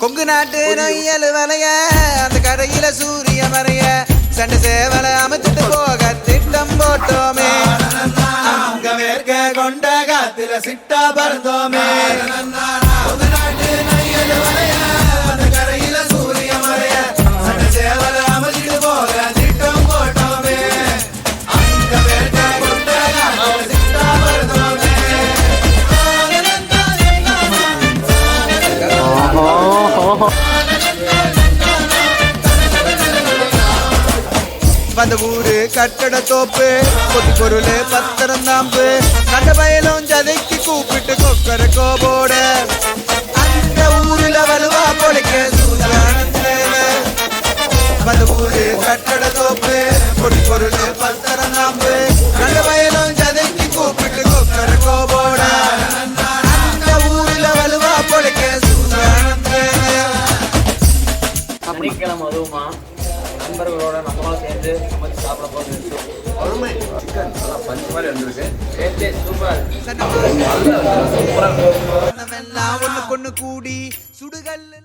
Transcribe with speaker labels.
Speaker 1: கொங்கு நாட்டு நொய்யல் வலைய அந்த கரையில சூரிய மறைய சண்டை சேவலை அமைத்துட்டு போக திட்டம் போட்டோமே. அங்க மேற்க கொண்ட காத்துல சிட்டா பறந்தோமே. கொங்கு நாட்டு நொய்யல் வலைய அந்த கரையில சூரிய மறைய சண்டை சேவலை அமைத்துட்டு போக திட்டம் போட்டோமே. அங்க மேற்க கொண்ட காத்துல சிட்டா பறந்தோமே. வந்த ஊரு கட்டட தோப்பு கொட்டி பொருள் பத்திரம் தாம்பு கண்ட பயலும் ஜதைக்கு கூப்பிட்டு கொக்கர கோபோட அந்த ஊருல வலுவா பொழைக்க வந்த ஊரு கட்டட தோப்பு கொட்டி பொருள் பத்திரம் தாம்பு கண்ட பயலும் ஜதைக்கு கூப்பிட்டு கொக்கர கோபோட அந்த ஊருல வலுவா பொழைக்க
Speaker 2: சனிக்கிழமை அதுவுமா நண்பர்களோட நம்மளும் சேர்ந்து சமைச்சு சாப்பிட போகிறது. சிக்கன் நல்லா பஞ்சு மாதிரி வந்துருக்கு. சூப்பர்.
Speaker 1: ஒண்ணு கொண்டு கூடி சுடுகல்ல